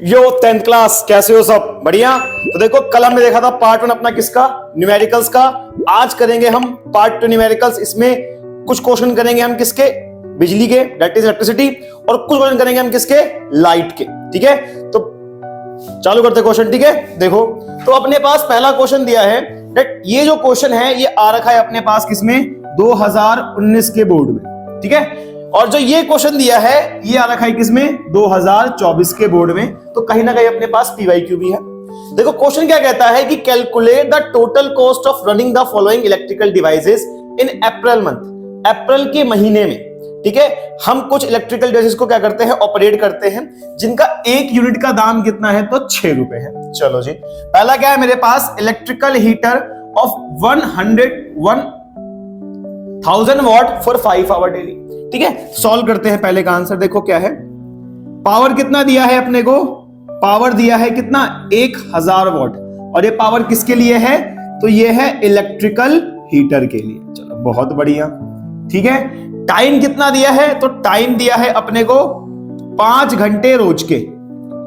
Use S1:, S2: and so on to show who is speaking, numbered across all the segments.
S1: यो 10th class, कैसे हो सब? बढ़िया। तो देखो कल हमने देखा था पार्ट 1 अपना किसका, न्यूमेरिकल्स का। आज करेंगे हम पार्ट 2 न्यूमेरिकल्स। इसमें कुछ क्वेश्चन करेंगे हम किसके, बिजली के, दैट इज इलेक्ट्रिसिटी, और कुछ क्वेश्चन करेंगे हम किसके, लाइट के। ठीक है, तो चालू करते क्वेश्चन। ठीक है, देखो तो अपने पास पहला क्वेश्चन दिया है दैट ये जो क्वेश्चन है ये आ रखा है अपने पास किसमें, 2019 के बोर्ड में। ठीक है, और जो ये क्वेश्चन दिया है ये आ रखा है किसमें, 2024 के बोर्ड में। तो कहीं ना कहीं अपने पास पीवाईक्यू भी है। देखो क्वेश्चन क्या कहता है कि calculate the total cost of running the following electrical devices in April month. April के महीने में, ठीक है, हम कुछ इलेक्ट्रिकल डिवाइसेस को क्या करते हैं, ऑपरेट करते हैं, जिनका एक यूनिट का दाम कितना है, तो 6 रुपए है। चलो जी, पहला क्या है मेरे पास, electrical heater of 1000 watt for 5 hour daily. ठीक है, सॉल्व करते हैं पहले का आंसर। देखो क्या है, पावर कितना दिया है अपने को, पावर दिया है कितना, 1000 वॉट, और ये पावर किसके लिए है, तो ये है इलेक्ट्रिकल हीटर के लिए। चलो बहुत बढ़िया। ठीक है, टाइम कितना दिया है, तो टाइम दिया है अपने को 5 घंटे रोज के,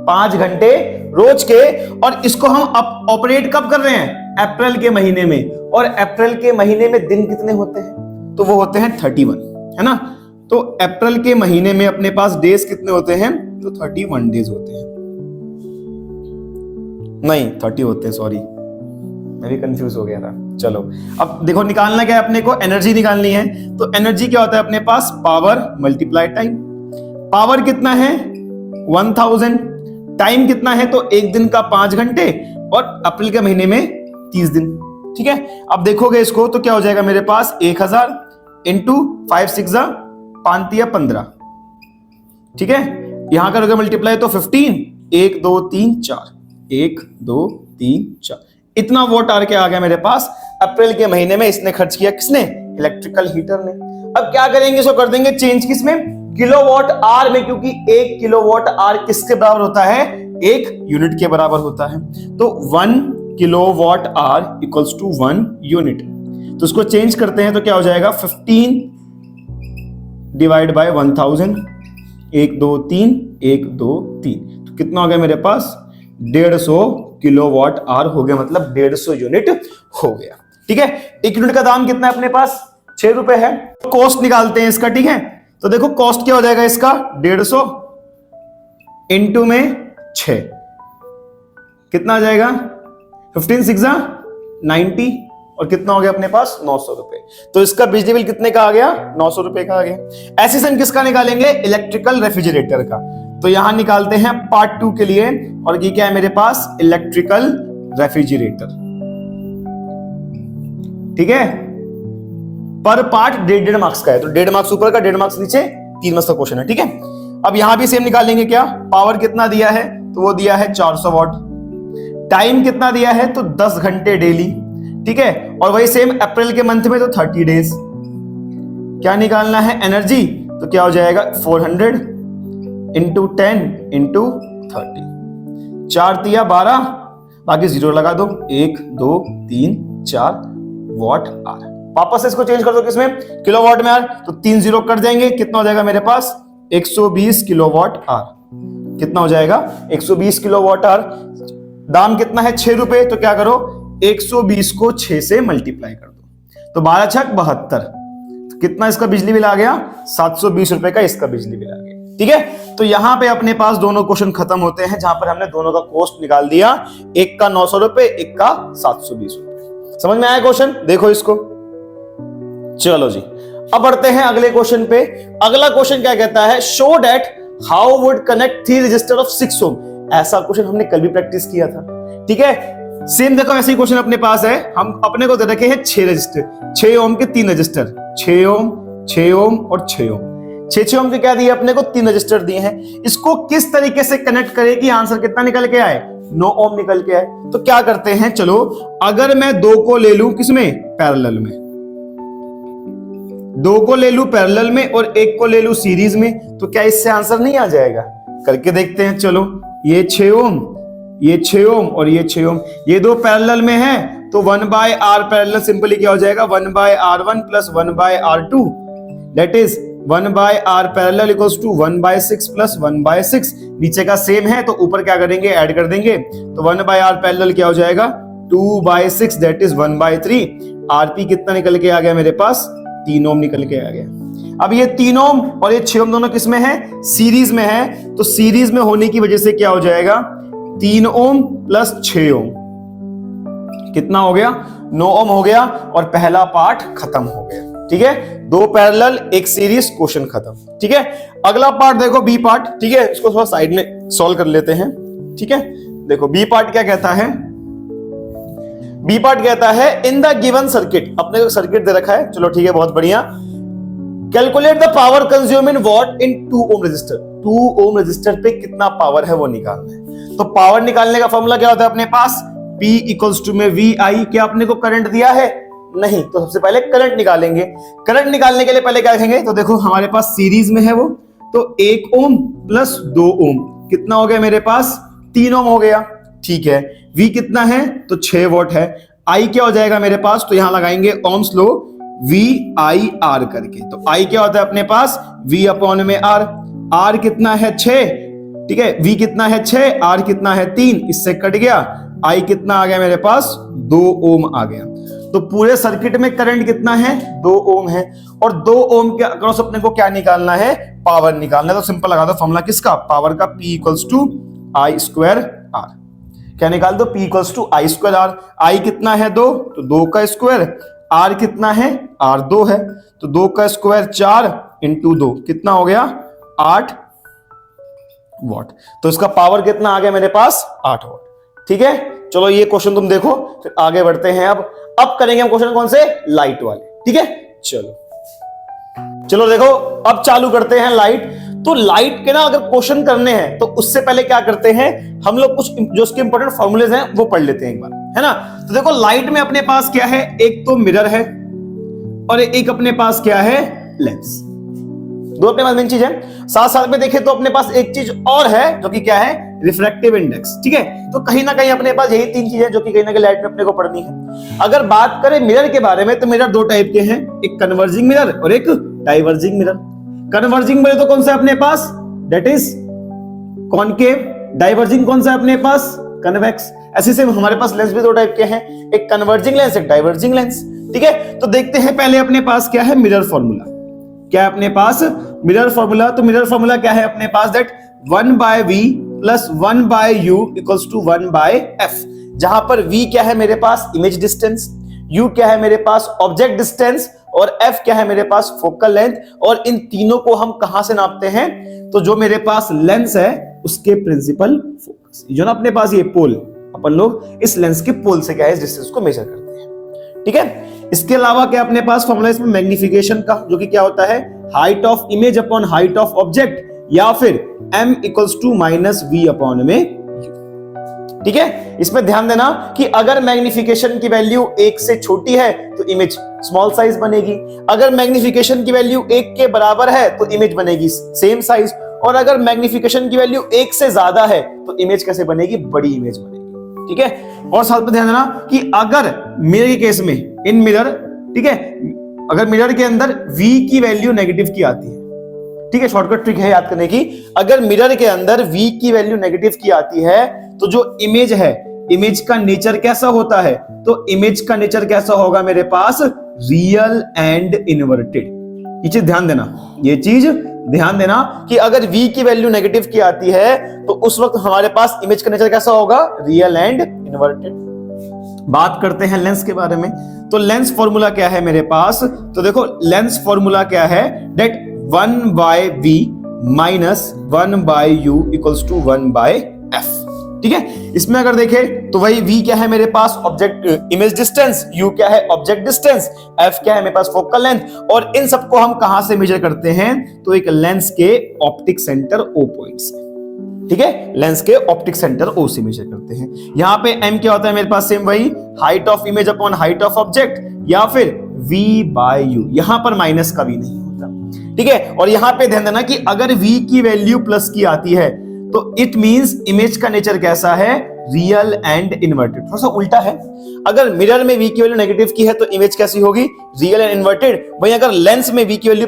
S1: 5 घंटे रोज के। और इसको हम ऑपरेट कब कर रहे हैं, अप्रैल के महीने में। और अप्रैल के महीने में दिन कितने होते हैं, तो वो होते हैं 31, है ना। तो अप्रैल के महीने में अपने पास डेज कितने होते हैं, तो 31 डेज होते हैं, नहीं 30 होते हैं, सॉरी मैं भी कंफ्यूज हो गया था। चलो अब देखो निकालना क्या है अपने को, एनर्जी निकालनी है। तो एनर्जी क्या होता है अपने पास, पावर मल्टीप्लाई टाइम। पावर कितना है 1000, टाइम कितना है, तो एक दिन का 5 घंटे, और अप्रैल के महीने में 30 दिन। ठीक है, अब देखोगे इसको तो क्या हो जाएगा मेरे पास, 1000 इंटू 5 6 5 या 15। ठीक है, यहां करोगे मल्टीप्लाई तो 15, 1 2 3 4, 1 2 3 4, इतना वोट आर के आ गया मेरे पास। अप्रैल के महीने में इसने खर्च किया, किसने, इलेक्ट्रिकल हीटर ने। अब क्या करेंगे, इसको कर देंगे चेंज किसमें, किलोवाट आर में, क्योंकि 1 किलोवाट आर किसके बराबर होता है, 1 यूनिट के बराबर होता है। तो 1 kilowatt hour equals to 1 unit. तो इसको चेंज करते हैं तो क्या हो जाएगा, 15 डिवाइड बाय 1000, 1 2 3 1 2 3, तो कितना हो गया मेरे पास, 150 किलोवाट आवर हो गया, मतलब 150 यूनिट हो गया। ठीक है, 1 यूनिट का दाम कितना है अपने पास, 6 रुपए है। तो कॉस्ट निकालते हैं इसका। ठीक है, तो देखो कॉस्ट क्या हो जाएगा इसका, 150 इंटू में 6, कितना आ जाएगा, 15 6 90, और कितना हो गया अपने पास, 900 रुपए। तो इसका बिजली बिल कितने का आ गया, 900 रुपए का आ गया। ऐसे हम किसका निकालेंगे, इलेक्ट्रिकल रेफ्रिजरेटर का। तो यहां निकालते हैं पार्ट 2 के लिए, और ये क्या है मेरे पास, इलेक्ट्रिकल रेफ्रिजरेटर। ठीक है, पर पार्ट 1.5 मार्क्स का है, तो 1.5 मार्क्स ऊपर का, 1.5 मार्क्स नीचे, 3 मार्क्स का क्वेश्चन है। ठीक है, अब यहां भी सेम निकालेंगे, क्या पावर कितना दिया है, तो वो दिया है 400 वॉट। टाइम कितना दिया है, तो 10 घंटे डेली। ठीक है, और वही सेम अप्रैल के मंथ में तो 30 डेज। क्या निकालना है, एनर्जी, तो क्या हो जाएगा 400 इंटू 10 इंटू 30, 4 तिया 12, बाकी 0 लगा दो, 1 2 3 4 वॉट आर। वापस इसको चेंज कर दो किसमें, किलोवाट में आर, तो 3 0 कट जाएंगे, कितना हो जाएगा मेरे पास, 120 किलोवाट आर। कितना हो जाएगा, 120 किलोवाट आर। दाम कितना है, 6 रुपए, तो क्या करो, 120 को 6 से मल्टीप्लाई कर दो, तो 12 छक 72, तो कितना इसका बिजली बिल आ गया, 720 रुपए का इसका बिजली बिल आ गया। ठीक है, तो यहां पे अपने पास दोनों क्वेश्चन खत्म होते हैं, जहां पर हमने दोनों का कॉस्ट निकाल दिया, एक का 900 रुपए, एक का 720 रुपए। समझ में आया क्वेश्चन, देखो इसको। चलो जी, अब बढ़ते हैं अगले क्वेश्चन पे। अगला क्वेश्चन क्या कहता है, show that how would connect 3 register of 6 ओम। ऐसा क्वेश्चन हमने कल भी प्रैक्टिस किया था। ठीक है, सेम देखो ऐसे क्वेश्चन अपने पास है, हम अपने को दे रखे हैं 6 रजिस्टर, 6 ओम के 3 रजिस्टर, 6 ओम 6 ओम और 6 ओम। 6 ओम के क्या दिए अपने को, 3 रजिस्टर दिए हैं। इसको किस तरीके से कनेक्ट करें कि आंसर कितना निकल के आए, 9 ओम निकल के आए। तो क्या करते हैं, चलो अगर मैं 2 को ले लूं किसमें, पैरेलल में, 2 को ले लूं पैरेलल में और 1 को ले लूं सीरीज में, तो क्या इससे आंसर नहीं आ जाएगा, करके देखते हैं। चलो ये 6 ओम, ये 6 ओम और ये 6 ओम, ये दो पैरेलल में है, तो 1/r पैरेलल सिंपली क्या हो जाएगा, 1/r1 plus 1/r2, that is 1/r parallel equals to 1/6 plus 1/6। नीचे का सेम है तो ऊपर क्या करेंगे, ऐड कर देंगे। तो 1/r पैरेलल क्या हो जाएगा, 2/6 दैट इज 1/3। आरपी कितना निकल के आ गया मेरे पास, 3 ओम निकल के आ गया। अब ये 3 ओम और ये 6 ओम दोनों किस में है, सीरीज में है। तो सीरीज में होने की वजह से क्या हो जाएगा, 3 ओम प्लस 6 ओम कितना हो गया, 9 ओम हो गया और पहला पार्ट खत्म हो गया। ठीक है, 2 पैरेलल 1 सीरीज, क्वेश्चन खत्म। ठीक है, अगला पार्ट देखो बी पार्ट। ठीक है, इसको थोड़ा साइड में सॉल्व कर लेते हैं। ठीक है, देखो बी पार्ट क्या कहता है, बी पार्ट कहता है इन द गिवन सर्किट, अपने को सर्किट दे रखा है, चलो ठीक है बहुत बढ़िया। Calculate the power consume in watt in 2 ohm resistor, 2 ohm resistor पे कितना पावर है वो निकालना है। तो पावर निकालने का फॉर्मूला क्या होता है अपने पास, P इक्वल्स टू में VI। क्या अपने को करंट दिया है, नहीं, तो सबसे पहले करंट निकालेंगे। करंट निकालने के लिए पहले क्या करेंगे, तो देखो हमारे पास सीरीज में है वो, तो 1 ओम प्लस 2 ओम कितना हो गया मेरे पास, 3 ओम हो गया। ठीक है, V कितना है, तो 6 वॉट है। I क्या हो जाएगा मेरे पास, तो यहां लगाएंगे ओम्स लो, VIR करके। तो I क्या होता है अपने पास, V अपॉन में R। R कितना है 6, ठीक है, V कितना है 6, R कितना है 3, इससे कट गया। I कितना आ गया मेरे पास, 2 ओम आ गया। तो पूरे सर्किट में करंट कितना है, 2 ओम है। और 2 ओम के अक्रॉस अपने को क्या निकालना है, पावर निकालना है। तो सिंपल लगा दो फॉर्मूला किसका, पावर का, P equals to I square R। क्या निकाल दो, P equals to I square R। I कितना है 2, तो 2 का स्क्वायर। R कितना है, R 2 है, तो 2 का स्क्वायर 4 इंटू 2 कितना हो गया, 8 वॉट। तो इसका पावर कितना आ गया मेरे पास, 8 वॉट। ठीक है, चलो ये क्वेश्चन तुम देखो, फिर आगे बढ़ते हैं। अब करेंगे हम क्वेश्चन कौन से, लाइट वाले। ठीक है, चलो देखो अब चालू करते हैं लाइट। तो लाइट के ना अगर क्वेश्चन करने हैं तो उससे पहले क्या करते हैं हम लोग, कुछ जो उसके इंपॉर्टेंट फॉर्मूलेज हैं वो पढ़ लेते हैं एक बार, है ना। तो देखो लाइट में अपने पास क्या है, एक तो मिरर है और एक अपने पास क्या है, लेंस। दो अपने पास मेन चीज है। साथ साथ में देखें तो अपने पास एक चीज और है जो कि क्या है, रिफ्रैक्टिव इंडेक्स। ठीक है, तो कहीं ना कहीं अपने पास यही 3 चीजें जो कि कहीं ना कहीं लाइट में अपने को पढ़नी है। अगर बात करें मिरर के बारे में, तो मिरर 2 टाइप के हैं, एक कन्वर्जिंग मिरर और एक डाइवर्जिंग मिरर। कन्वर्जिंग मिरर तो कौन सा है अपने पास, दैट इज कॉनकेव। डाइवर्जिंग कौन सा है अपने पास, कन्वेक्स। ऐसे से हमारे पास लेंस भी 2 टाइप के हैं, एक कन्वर्जिंग लेंस, एक डाइवर्जिंग लेंस। ठीक है, तो देखते हैं पहले अपने पास क्या है, मिरर फॉर्मूला। क्या है अपने पास, मिरर फॉर्मूला। तो मिरर फॉर्मूला क्या है अपने पास, that 1/v plus 1/u equals to 1/f। जहां पर v क्या है मेरे पास, इमेज डिस्टेंस, u क्या है मेरे पास, ऑब्जेक्ट डिस्टेंस, और f क्या है मेरे पास, फोकल लेंथ। और इन तीनों को हम कहां से नापते हैं, तो जो मेरे पास लेंस है उसके प्रिंसिपल फोकस, जो ना अपने पास ये पोल, अपन लोग इस लेंस के पोल से क्या है, इस डिस्टेंस को मेजर करते हैं। ठीक है, इसके अलावा क्या अपने पास फॉर्मूला इसमें मैग्निफिकेशन का, जो कि क्या होता है, height of image upon height of object, या फिर m equals to minus v upon में u। ठीक है, इसमें ध्यान देना कि अगर मैग्निफिकेशन की वैल्यू 1 से छोटी है तो इमेज स्मॉल साइज बनेगी, अगर मैग्निफिकेशन की वैल्यू 1 के बराबर है तो इमेज बनेगी सेम साइज, और अगर मैग्निफिकेशन की वैल्यू 1 से ज्यादा है तो इमेज कैसे बनेगी, बड़ी इमेज बनेगी। ठीक है, और साथ में ध्यान देना कि अगर मिरर के केस में, इन मिरर, ठीक है, अगर मिरर के अंदर v की वैल्यू नेगेटिव की आती है, ठीक है, शॉर्टकट ट्रिक है याद करने की, अगर मिरर के अंदर v की वैल्यू नेगेटिव की आती है तो जो इमेज है, इमेज का नेचर कैसा होता है, तो इमेज का नेचर कैसा होगा मेरे पास, रियल एंड इन्वर्टेड। ये चीज ध्यान देना, ये चीज ध्यान देना कि अगर v की वैल्यू नेगेटिव की आती है तो उस वक्त हमारे पास इमेज का नेचर कैसा होगा, रियल एंड इन्वर्टेड। बात करते हैं लेंस के बारे में। तो लेंस फॉर्मूला क्या है मेरे पास, तो देखो लेंस फॉर्मूला क्या है, that 1/v minus 1/u equals to 1/f। ठीक है, इसमें अगर देखें तो वही v क्या है मेरे पास, ऑब्जेक्ट इमेज डिस्टेंस, u क्या है ऑब्जेक्ट डिस्टेंस, f क्या है मेरे पास फोकल लेंथ, और इन सबको हम कहां से मेजर करते हैं, तो एक लेंस के ऑप्टिक सेंटर O पॉइंट से। ठीक है, लेंस के ऑप्टिक सेंटर O से मेजर करते हैं। यहां पे m क्या होता है मेरे पास, सेम वही height of image upon height of object, या फिर v/u, यहां पर माइनस का भी नहीं होता। ठीक है, और यहां पे ध्यान देना कि अगर v की वैल्यू प्लस की आती है तो इट मींस इमेज का नेचर कैसा है, रियल एंड इन्वर्टेड। थोड़ा सा उल्टा है, अगर मिरर में v की वैल्यू नेगेटिव की है तो इमेज कैसी होगी, रियल एंड इन्वर्टेड। वहीं अगर लेंस में v की वैल्यू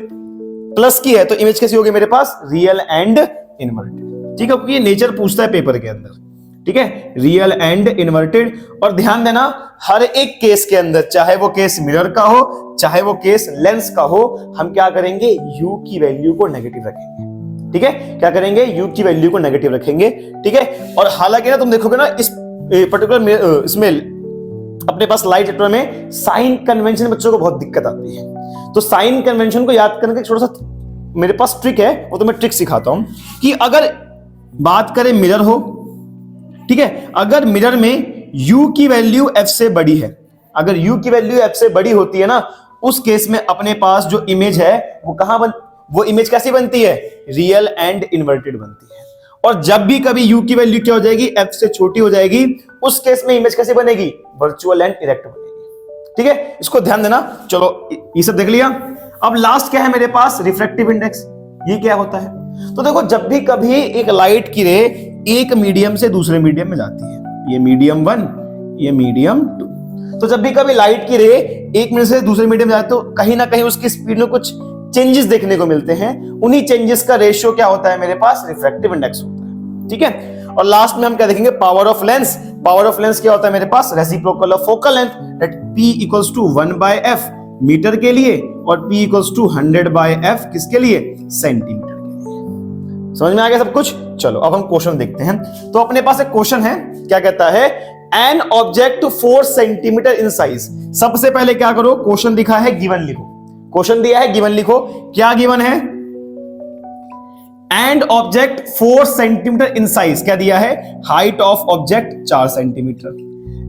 S1: प्लस की है तो इमेज कैसी होगी मेरे पास, रियल एंड इन्वर्टेड। ठीक है, क्योंकि ये नेचर पूछता है पेपर के अंदर, ठीक है, रियल एंड इन्वर्टेड। और ध्यान देना हर एक केस के अंदर, चाहे वो केस मिरर का हो चाहे वो केस लेंस का हो, हम क्या करेंगे, यू की वैल्यू को नेगेटिव रखेंगे, ठीक है, क्या करेंगे, यू की वैल्यू को नेगेटिव रखेंगे, ठीक है। और हालांकि ना तुम देखोगे ना इस पर्टिकुलर इसमें अपने पास लाइट चैप्टर में साइन कन्वेंशन बच्चों को बहुत दिक्कत आती है, तो साइन कन्वेंशन को याद करने का थोड़ा सा मेरे पास ट्रिक है, वो तो मैं ट्रिक सिखाता हूं कि अगर बात करें मिरर हो, ठीक है, अगर मिरर में u की वैल्यू f से बड़ी है, अगर u की वैल्यू f से बड़ी होती है ना, उस केस में अपने पास जो इमेज है वो इमेज कैसी बनती है, रियल एंड इन्वर्टेड बनती है। और जब भी कभी u की वैल्यू क्या हो जाएगी, f से छोटी हो जाएगी, उस केस में इमेज कैसी बनेगी, वर्चुअल एंड इरेक्ट बनेगी, ठीक है, इसको ध्यान देना। चलो ये सब देख लिया। अब लास्ट क्या है मेरे पास, रिफ्रैक्टिव इंडेक्स, ये क्या होता है। तो देखो जब भी कभी एक लाइट की रे एक मीडियम से दूसरे मीडियम में जाती है, ये मीडियम 1 ये मीडियम 2, तो जब भी कभी लाइट की रे एक मीडियम से दूसरे मीडियम में जाती है तो कहीं ना कहीं उसकी स्पीड में कुछ चेंजेस देखने को मिलते हैं, उन्हीं चेंजेस का रेशियो क्या होता है मेरे पास, रिफ्रैक्टिव इंडेक्स होता है, ठीक है। और लास्ट में हम क्या देखेंगे, power of lens. Power of lens क्या होता है मेरे पास, reciprocal of focal length, that p equals to 1/f metre के लिए और p इक्वल्स टू 100/f किसके लिए, सेंटीमीटर के लिए। समझ में आ गया सब कुछ। चलो अब हम क्वेश्चन देखते हैं। तो अपने पास एक क्वेश्चन है, क्या कहता है, an object 4 centimetre in size. सबसे पहले क्या करो, क्वेश्चन दिखा है, गिवन लिखो, क्वेश्चन दिया है, गिवन लिखो। क्या गिवन है, and object 4 centimetre in size, क्या दिया है, height of object 4 centimetre,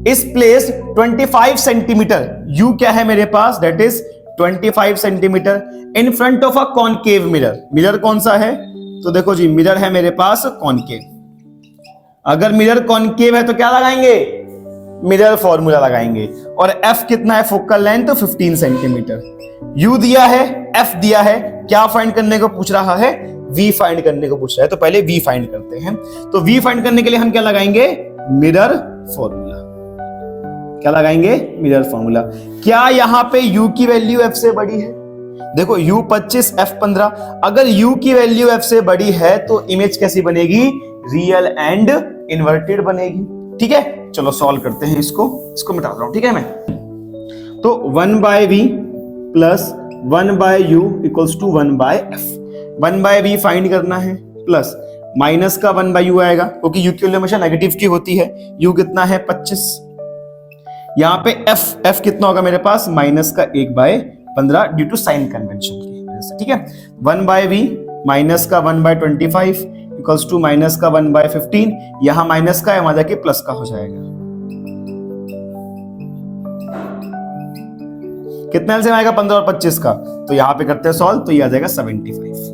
S1: is place 25 centimetre, u क्या है मेरे पास, that is 25 centimetre in front of a concave mirror. Mirror कौन सा है, तो देखो जी मिरर है मेरे पास कॉनकेव। अगर मिरर कॉनकेव है तो क्या लगाएंगे, मिरर फॉर्मूला लगाएंगे। और f कितना है, फोकल लेंथ 15 सेंटीमीटर, u दिया है, f दिया है, क्या फाइंड करने को पूछ रहा है, v फाइंड करने को पूछ रहा है। तो पहले v फाइंड करते हैं। तो v फाइंड करने के लिए हम क्या लगाएंगे, मिरर फॉर्मूला, क्या लगाएंगे, मिरर फॉर्मूला। क्या यहां पे u की वैल्यू f से बड़ी है, देखो u 25 f 15, अगर u की वैल्यू f से बड़ी है तो इमेज कैसी बनेगी, रियल एंड इन्वर्टेड बनेगी, ठीक है। चलो सॉल्व करते हैं इसको मिटा रहा हूं, ठीक है मैं। तो 1/v plus 1/u equals to 1/f, 1/v find करना है, प्लस माइनस का 1/u आएगा, क्योंकि u की वैल्यू हमेशा नेगेटिव की होती है। u कितना है, 25, यहां पे f कितना होगा मेरे पास, माइनस का 1/15 ड्यू टू साइन कन्वेंशन की वजह से, ठीक है। 1/v माइनस का 1/25 इक्वल्स टू माइनस का 1/15, यहां माइनस का है, वहां जाके प्लस का हो जाएगा। कितना एलसीएम आएगा, 15 और 25 का, तो यहां पे करते हैं सॉल्व, तो ये आ जाएगा 75,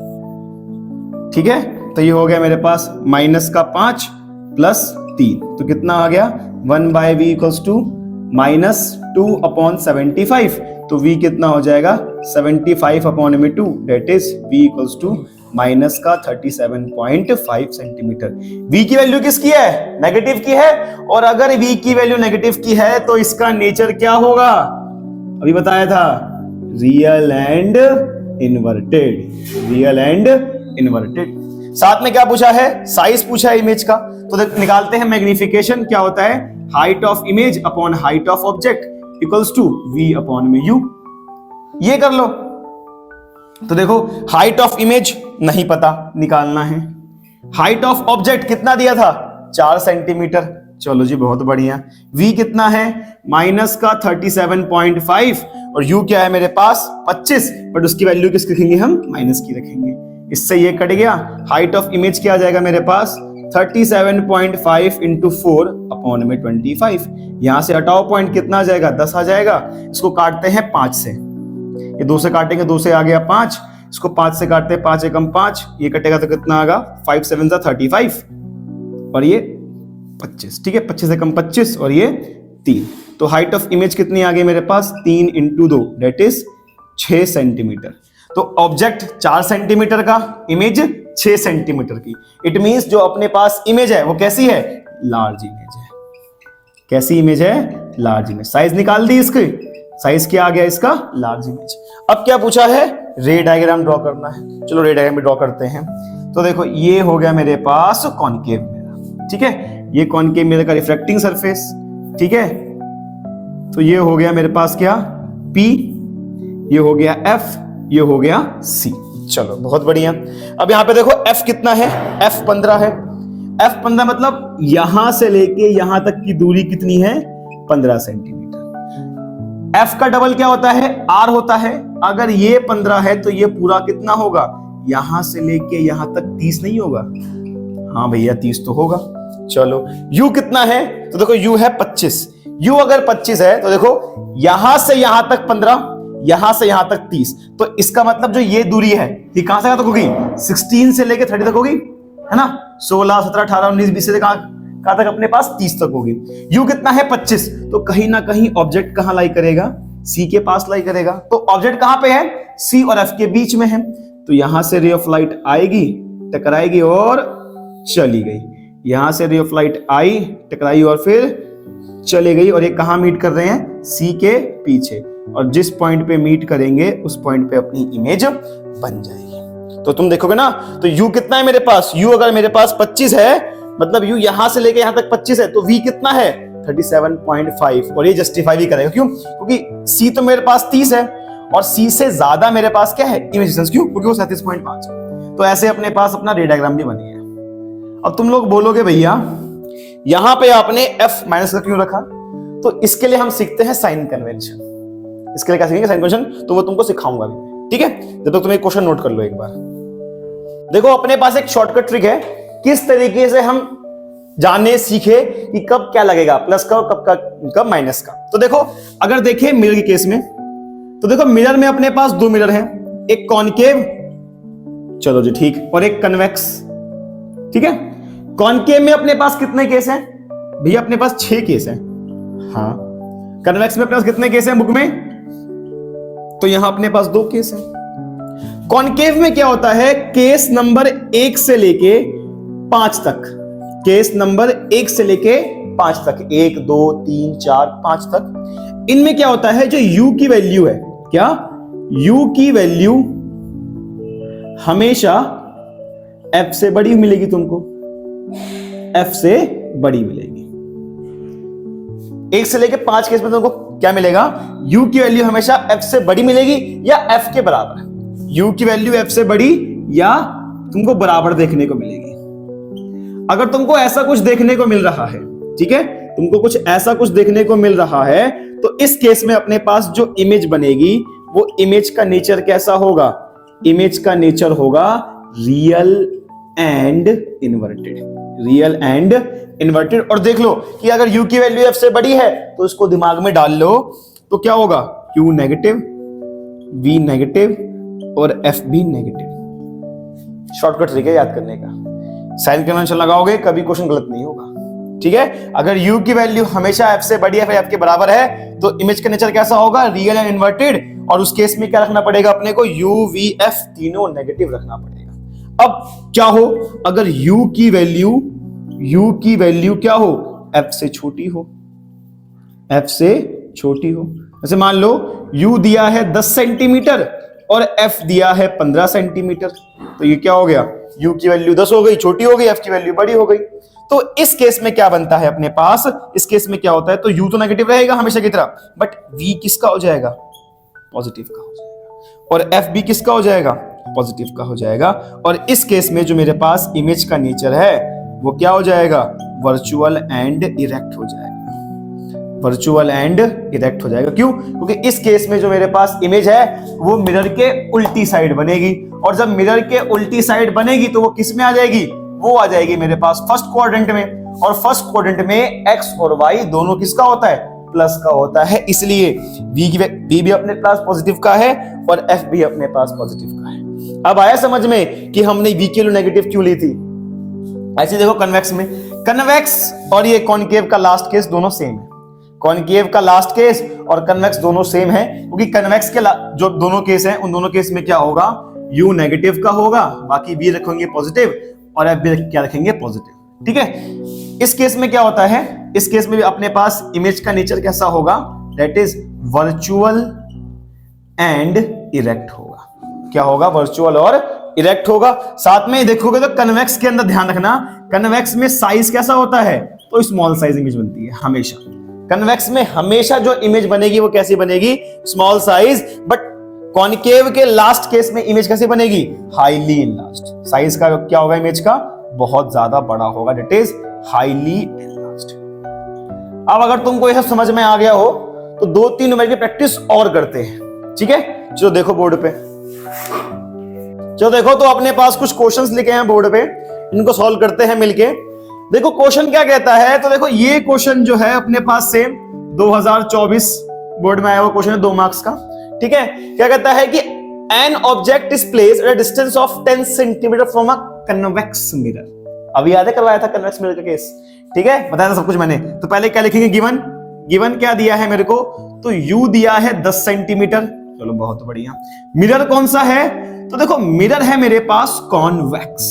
S1: ठीक है। तो ये हो गया मेरे पास माइनस का 5 प्लस 3, तो कितना आ गया, 1/v इक्वल्स टू -2/75, तो v कितना हो जाएगा, 75/2, that is v equals to minus का 37.5 सेंटीमीटर। v की वैल्यू किसकी है, नेगेटिव की है, और अगर v की वैल्यू नेगेटिव की है तो इसका नेचर क्या होगा, अभी बताया था, real and inverted, real and inverted. साथ में क्या पूछा है, साइज पूछा है इमेज का, तो निकालते हैं मैग्निफिकेशन, क्या होता है, height of image upon height of object equals to v upon में u, ये कर लो। तो देखो हाइट ऑफ इमेज नहीं पता, निकालना है। हाइट ऑफ ऑब्जेक्ट कितना दिया था, 4 सेंटीमीटर, चलो जी बहुत बढ़िया। v कितना है, माइनस का 37.5, और u क्या है मेरे पास 25, बट उसकी वैल्यू किस रखेंगे हम, माइनस की रखेंगे, इससे ये कट गया। हाइट ऑफ इमेज क्या आ जाएगा मेरे पास, 37.5 इंटू 4 अपॉन में 25, यहां से हटाओ पॉइंट, कितना आ जाएगा, 10 आ जाएगा। इसको काटते हैं 5 से, ये 2 से काटेंगे, 2 से आ गया 5, इसको 5 से काटते हैं, 5 एकम 5, ये कटेगा तो कितना आएगा, 5 7 35, और ये 25, ठीक है, 25 एकम 25, और ये 3, तो हाइट ऑफ इमेज कितनी आ गई मेरे पास, 3 इंटू 2 डेट इज 6 सेंटीमीटर। तो ऑब्जेक्ट 4 सेंटीमीटर का, इमेज 6 सेंटीमीटर की, इट मींस जो अपने पास इमेज है वो कैसी है, लार्ज इमेज है। कैसी इमेज है, लार्ज इमेज। साइज निकाल दी इसकी, साइज क्या आ गया इसका, लार्ज इमेज। अब क्या पूछा है, रे डायग्राम ड्रॉ करना है। चलो रे डायग्राम भी ड्रॉ करते हैं। तो देखो ये हो गया मेरे पास कॉनकेव मिरर, ठीक है, ये कॉनकेव मिरर का रिफ्लेक्टिंग सरफेस, ठीक है। तो ये हो गया मेरे पास क्या, P, ये हो गया F, ये हो गया C। चलो बहुत बढ़िया। अब यहां पे देखो F कितना है, F 15 है। F 15 मतलब यहां से लेके यहां तक की दूरी कितनी है, 15 सेंटीमीटर। F का डबल क्या होता है, R होता है। अगर ये 15 है तो ये पूरा कितना होगा, यहां से लेके यहां तक 30 नहीं होगा? हाँ भैया 30 तो होगा। चलो U कितना है, तो देखो U है 25। U अगर 25 है तो देखो यहां से यहां तक 15, यहां से यहां तक 30, तो इसका मतलब जो ये दूरी है ये कहां से कहां तक होगी, 16 से लेके 30 तक होगी, है ना। 16, 17, 18, 19, 20 से कहां तक अपने पास 30 तक होगी। U कितना है 25, तो कहीं ना कहीं ऑब्जेक्ट कहां लाई करेगा, C के पास लाई करेगा। तो ऑब्जेक्ट कहां पे है, C और F के बीच में है। तो यहां से रे ऑफ लाइट आएगी, टकराएगी और चली गई। यहां से रे ऑफ लाइट आई, टकराई और फिर चली गई। और ये कहां मीट कर रहे हैं, C के पीछे। और जिस पॉइंट पे मीट करेंगे उस पॉइंट पे अपनी इमेज बन जाएगी। तो तुम देखोगे ना, तो U कितना है मेरे पास, U अगर मेरे पास 25 है, मतलब U यहां से लेके यहां तक 25 है, तो V कितना है 37.5। और ये जस्टिफाई भी करेगा, क्यों, क्योंकि C तो मेरे पास 30 है और C से ज्यादा मेरे पास क्या है, इमेज डिस्टेंस, क्यों, क्योंकि वो 37.5 है। तो ऐसे अपने पास अपना रे डायग्राम भी बन गया। अब तुम लोग बोलोगे भैया यहां पे आपने F माइनस का क्यों रखा, तो इसके लिए हम सीखते हैं साइन कन्वेंशन। इसके लिए क्या सीखेंगे, साइन कन्वेंशन, तो वो तुमको सिखाऊंगा भी, ठीक है। जब तक तुम एक क्वेश्चन नोट कर लो एक बार। देखो अपने पास एक शॉर्टकट ट्रिक है, किस तरीके से हम जाने सीखे कि कब क्या लगेगा, प्लस का कब माइनस का। तो देखो अगर देखें मिरर के केस में, तो देखो मिरर में अपने पास दो मिरर हैं, एक कॉनकेव, चलो जी ठीक, और एक कन्वेक्स, ठीक है। कॉनकेव में अपने पास कितने केस हैं भैया, अपने पास 6 केस हैं। हाँ, कन्वेक्स में अपने पास कितने केस हैं बुक में, तो यहां अपने पास 2 केस हैं। कॉनकेव में क्या होता है, केस नंबर 1 से लेके 5 तक, केस नंबर 1 से लेके 5 तक, 1 2 3 4 5 तक, इनमें क्या होता है, जो U की वैल्यू है, क्या, U की वैल्यू हमेशा F से बड़ी मिलेगी तुमको, F से बड़ी मिलेगी। 1 से लेके 5 केस में तुमको क्या मिलेगा, U की वैल्यू हमेशा F से बड़ी मिलेगी या F के बराबर। U की वैल्यू F से बड़ी या तुमको बराबर देखने को मिलेगी। अगर तुमको ऐसा कुछ देखने को मिल रहा है, ठीक है, तुमको कुछ ऐसा कुछ देखने को मिल रहा है, तो इस केस में अपने पास जो इमेज बनेगी वो इमेज का नेचर कैसा होगा, इमेज का नेचर होगा real and inverted, real and inverted. और देख लो कि अगर U की वैल्यू F से बड़ी है तो इसको दिमाग में डाल लो, तो क्या होगा, Q नेगेटिव, V नेगेटिव और F भी नेगेटिव। शॉर्टकट ट्रिक है याद करने का, साइन कन्वेंशन लगाओगे कभी क्वेश्चन गलत नहीं होगा, ठीक है। अगर U की वैल्यू हमेशा F से बड़ी है, F के बराबर है, तो इमेज का नेचर कैसा होगा, रियल एंड इन्वर्टेड। और उस केस में क्या रखना पड़ेगा अपने को, U V F तीनों नेगेटिव रखना पड़ेगा। अब क्या हो, अगर U की वैल्यू क्या हो, F से छोटी हो, F से छोटी हो। जैसे मान लो U दिया है 10 सेंटीमीटर और F दिया है 15 सेंटीमीटर, तो ये क्या हो गया, U की वैल्यू 10 हो गई, छोटी हो गई, F की वैल्यू बड़ी हो गई। तो इस केस में क्या बनता है अपने पास, इस केस में क्या होता है, तो U तो नेगेटिव रहेगा हमेशा की तरह, बट V किसका हो जाएगा, पॉजिटिव का हो जाएगा, और F भी किसका हो जाएगा, पॉजिटिव का हो जाएगा। और इस केस में जो मेरे पास इमेज का नेचर है वो क्या हो जाएगा, वर्चुअल एंड इरेक्ट हो जाएगा, वर्चुअल एंड इरेक्ट हो जाएगा। क्यों, क्योंकि इस केस में जो मेरे पास इमेज है वो मिरर के उल्टी साइड बनेगी, और जब मिरर के उल्टी साइड बनेगी तो वो किस में आ जाएगी, वो आ जाएगी मेरे पास फर्स्ट क्वाड्रेंट में, और फर्स्ट क्वाड्रेंट में X और Y दोनों किसका होता है, प्लस का होता है। इसलिए V भी अपने पास पॉजिटिव का है और F भी अपने पास पॉजिटिव का है। अब आया समझ में कि हमने V की वैल्यू नेगेटिव क्यों ली थी। ऐसे देखो कन्वेक्स में, कन्वेक्स और ये कॉनकेव का लास्ट केस दोनों सेम है, कॉनकेव का लास्ट केस और कन्वेक्स दोनों सेम है, क्योंकि कन्वेक्स के जो दोनों केस हैं उन दोनों केस में क्या होगा, U नेगेटिव का होगा, बाकी V रखेंगे पॉजिटिव और F भी क्या रखेंगे, पॉजिटिव, ठीक है। इस केस में क्या होता है, इस केस में भी अपने पास इमेज का नेचर कैसा होगा, that is virtual and erect होगा, क्या होगा, वर्चुअल और इरेक्ट होगा। साथ में देखोगे तो कन्वेक्स के अंदर ध्यान रखना, कन्वेक्स में साइज कैसा होता है, तो स्मॉल साइज इमेज बनती है हमेशा। कन्वेक्स में हमेशा जो इमेज बनेगी वो कैसी बनेगी, स्मॉल साइज। बट कॉन्केव के लास्ट केस में इमेज कैसी बनेगी, हाईली इनलार्ज्ड। साइज का क्या होगा इमेज का, बहुत ज्यादा बड़ा होगा, दैट इज हाईली इनलार्ज्ड। अब अगर तुमको यह समझ में आ गया हो तो 2-3 नंबर की प्रैक्टिस और करते हैं, ठीक है। चलो देखो बोर्ड पे, चलो देखो तो अपने पास कुछ क्वेश्चंस लिखे हैं बोर्ड पे, इनको सॉल्व करते हैं मिलके। देखो क्वेश्चन क्या कहता है, तो देखो ये क्वेश्चन जो है अपने पास से 2024 बोर्ड में आया हुआ क्वेश्चन है, 2 मार्क्स का, ठीक है। क्या कहता है कि an object is placed at a distance of 10 centimetre from a convex mirror. अभी याद है करवाया था कन्वेक्स मिरर का केस, ठीक है, बताया था सब कुछ मैंने। तो पहले क्या लिखेंगे, गिवन क्या दिया है मेरे को, तो u दिया है 10 सेंटीमीटर। चलो बहुत बढ़िया। मिरर कौन सा है, तो देखो मिरर है मेरे पास कॉन्वेक्स,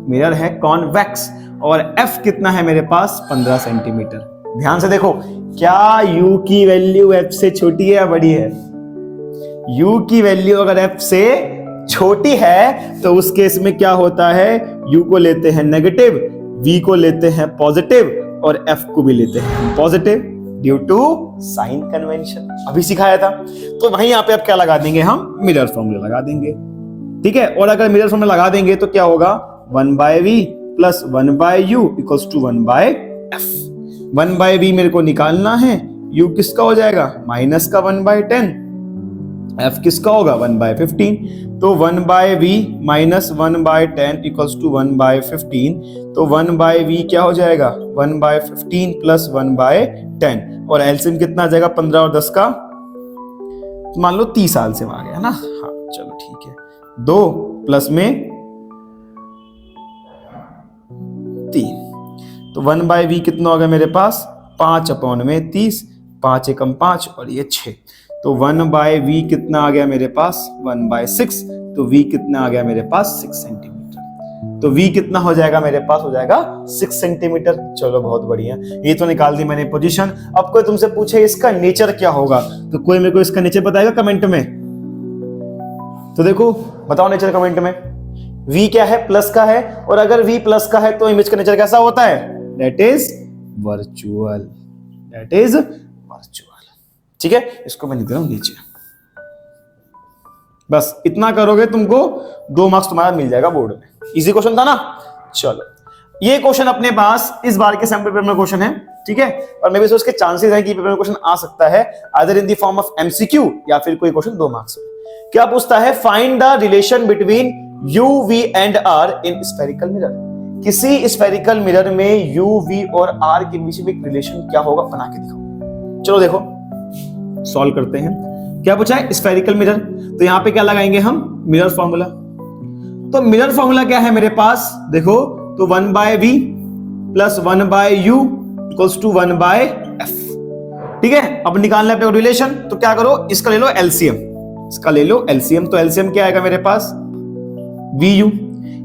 S1: मिरर है कॉन्वेक्स, और f कितना है मेरे पास 15 सेंटीमीटर। ध्यान से देखो, क्या u की वैल्यू f से छोटी है या बड़ी है, u की वैल्यू अगर f से छोटी है तो उस केस में क्या होता है, u को लेते हैं नेगेटिव, v को लेते हैं पॉजिटिव और f को भी लेते हैं positive due to sign convention, अभी सिखाया था। तो वहीं यहाँ पे अब क्या लगा देंगे, हम मिरर फॉर्मूला लगा देंगे, ठीक है। और अगर मिरर फॉर्मूला लगा देंगे तो क्या होगा, 1/v plus 1/u equals to 1/f। 1/v मेरे को निकालना है, u किसका हो जाएगा, माइनस का 1/10, f किसका होगा 1/15। तो 1/v माइनस 1/10 इक्वल्स टू 1/15, तो 1/v क्या हो जाएगा, 1/15 प्लस 1/10, और एलसीएम कितना आ जाएगा, 15 और 10 का मान लो 30 साल से आ गया ना, हाँ चलो ठीक है। 2 प्लस में 3, तो 1/v कितना होगा मेरे पास 5/30, 5 एकम 5 और ये 6, तो 1/v कितना आ गया मेरे पास 1/6, तो v कितना आ गया मेरे पास 6 सेंटीमीटर। तो v कितना हो जाएगा मेरे पास, हो जाएगा 6 सेंटीमीटर। चलो बहुत बढ़िया, ये तो निकाल दी मैंने पोजीशन। अब कोई तुमसे पूछे इसका नेचर क्या होगा, तो कोई मेरे को इसका नेचर बताएगा कमेंट में। तो देखो बताओ नेचर कमेंट में। v क्या है, प्लस का है, और अगर v प्लस का है तो इमेज का नेचर कैसा होता है, that is virtual, that is virtual, ठीक है। इसको मैं लिख दे रहा हूं नीचे। बस इतना करोगे तुमको 2 मार्क्स तुम्हारा मिल जाएगा बोर्ड में। इजी क्वेश्चन था ना। चलो ये क्वेश्चन अपने पास इस बार के सैंपल पेपर में क्वेश्चन है, ठीक है। और मे भी उसके चांसेस हैं कि पेपर में क्वेश्चन आ सकता है either in the form of MCQ या फिर कोई क्वेश्चन 2 मार्क्स में। क्या पूछता है, find the relation between u, v and r in spherical mirror. किसी स्फेरिकल मिरर में u, v और r के बीच में एक रिलेशन क्या होगा, बना के दिखाओ। चलो देखो सॉल्व करते हैं। क्या पूछा है, स्फेरिकल मिरर, तो यहां पे क्या लगाएंगे हम, मिरर फॉर्मूला। तो मिरर फॉर्मूला क्या है मेरे पास, देखो तो 1/v plus 1/u equals to 1/f, ठीक है। अब निकालना है रिलेशन, तो क्या करो, इसका ले लो एलसीएम, इसका ले लो एलसीएम। तो एलसीएम क्या आएगा मेरे पास, vu,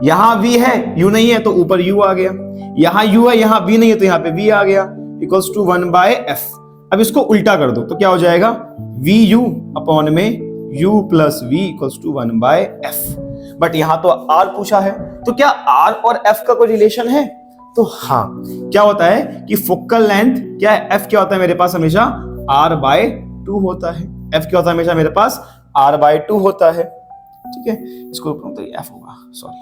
S1: यहां v है, u नहीं है तो ऊपर u आ गया, यहां u है यहां v नहीं है तो यहां पे v आ गया, इक्वल्स टू 1/f। अब इसको उल्टा कर दो तो क्या हो जाएगा, vu अपॉन में u plus v equals to 1/f। But यहां तो r पूछा है, तो क्या r और f का कोई रिलेशन है, तो हाँ। क्या होता है कि फोकल लेंथ क्या है, f क्या होता है मेरे पास हमेशा r/2 होता है, f क्या होता है हमेशा मेरे पास r/2 होता है, ठीक है। इसको तो ये f होगा, सॉरी,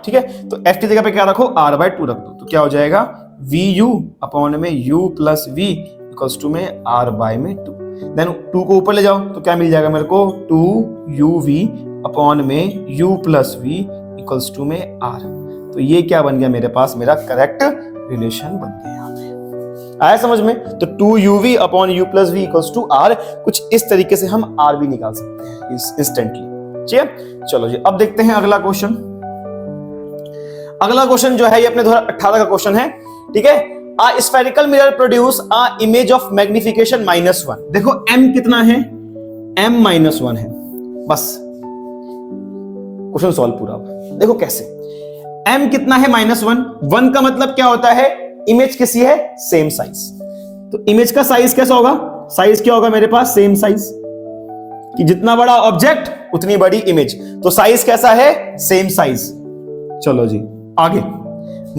S1: ठीक है। तो f की जगह पे क्या रखो, r/2 रख दो, तो क्या हो जाएगा vu अपॉन में u plus v equals to में r/2। देन 2 को ऊपर ले जाओ तो क्या मिल जाएगा मेरे को, 2uv अपॉन में u plus v equals to में r। तो ये क्या बन गया मेरे पास, मेरा करेक्ट रिलेशन बन गया यहाँ पे। आया समझ में। तो 2uv upon u plus v equals to r, कुछ इस तरीके से हम r भी निकाल सकते हैं इंस्टेंटली, ठीक है। चलो जी अब देखते हैं अगला क्वेश्चन। अगला क्वेश्चन जो है ये अपने 2018 का क्वेश्चन है, ठीक है। A spherical mirror produce a image of magnification -1। देखो m कितना है, m -1 है, बस क्वेश्चन सॉल्व पूरा। देखो कैसे, m कितना है -1, 1 का मतलब क्या होता है, इमेज किसी है सेम साइज। तो इमेज का साइज कैसा होगा, साइज क्या होगा मेरे पास सेम साइज, कि जितना बड़ा ऑब्जेक्ट उतनी बड़ी इमेज। तो साइज कैसा है? Same size. चलो जी आगे।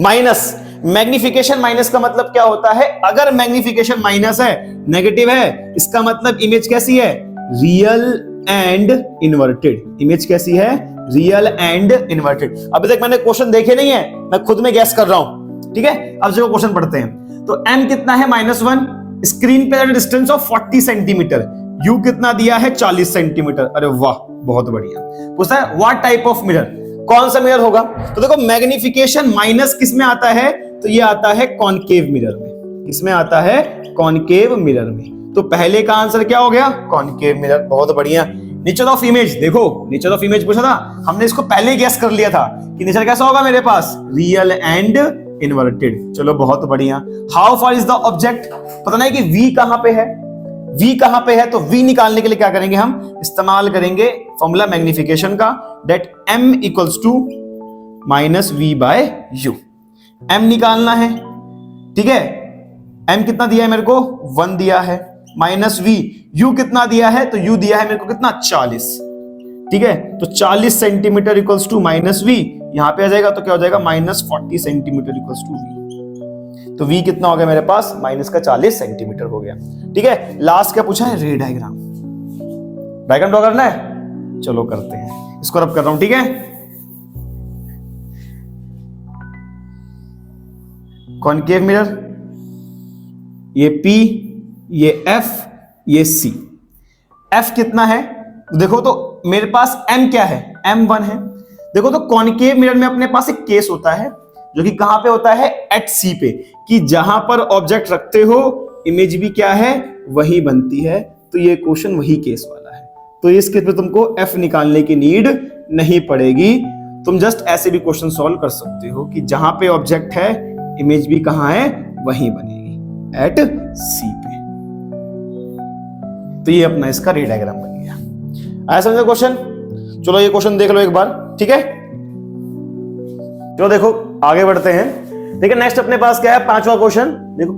S1: माइनस, मैग्निफिकेशन माइनस का मतलब क्या होता है? अगर मैग्निफिकेशन माइनस है, नेगेटिव है, इसका मतलब इमेज कैसी है? Real and inverted. इमेज कैसी है? Real and inverted. अभी तक मैंने क्वेश्चन देखे नहीं है, मैं खुद में गैस कर रहा हूं, ठीक है। अब जो क्वेश्चन पढ़ते हैं, तो m कितना है? -1। स्क्रीन पे डिस्टेंस ऑफ 40 सेंटीमीटर। u कितना दिया है? 40 सेंटीमीटर। अरे वाह, बहुत बढ़िया। पूछता है व्हाट टाइप ऑफ मिरर, कौन सा मिरर होगा? तो देखो मैग्निफिकेशन माइनस किस में आता है? तो ये आता है कॉनकेव मिरर में। किसमें आता है? कॉनकेव मिरर में। तो पहले का आंसर क्या हो गया? Concave mirror. बहुत बढ़िया। नेचर ऑफ इमेज, देखो नेचर ऑफ इमेज पूछा था, हमने इसको पहले गैस कर लिया था कि नेचर कैसा होगा मेरे पास? Real and inverted. चलो बहुत बढ़िया। How far is the object, पता नहीं कि v कहां पे है, v कहां पे है, तो v निकालने के लिए क्या करेंगे हम? इस्तेमाल करेंगे फॉर्मूला मैग्निफिकेशन का, that m equals to -v/u। m निकालना है, ठीक है। m कितना दिया है मेरे को? 1 दिया है। -v, u कितना दिया है? तो u दिया है मेरे को कितना? 40, ठीक है। तो 40 सेंटीमीटर इक्वल्स टू -v, यहां पे आ जाएगा तो क्या हो जाएगा? -40 सेंटीमीटर इक्वल्स टू v। तो v कितना हो गया मेरे पास? -40 सेंटीमीटर हो गया, ठीक है। लास्ट क्या पूछा है? रे डायग्राम। डायग्राम ड्रॉ करना है, चलो करते हैं। इसको रब कर रहा हूं, ठीक है। कॉनकेव मिरर, ये P, ये F, ये C। F कितना है? देखो तो मेरे पास M क्या है? M1 है। देखो तो कॉनकेव मिरर में अपने पास एक केस होता है जो कि कहां पे होता है? एट C पे, कि जहां पर ऑब्जेक्ट रखते हो इमेज भी क्या है? वही बनती है। तो ये क्वेश्चन वही केस वाला है। तो इस केस में तुमको F निकालने की नीड नहीं पड़ेगी। तुम जस्ट ऐसे भी क्वेश्चन सॉल्व कर सकते हो कि जहां पे ऑब्जेक्ट है इमेज भी कहां है? वहीं बनेगी, एट C पे। तो ये अपना इसका रे डायग्राम बन गया। आया समझ क्वेश्चन? चलो ये क्वेश्चन देख लो एक बार, ठीक है। चलो देखो आगे बढ़ते हैं। देखिए नेक्स्ट अपने पास क्या है? 5वां क्वेश्चन। देखो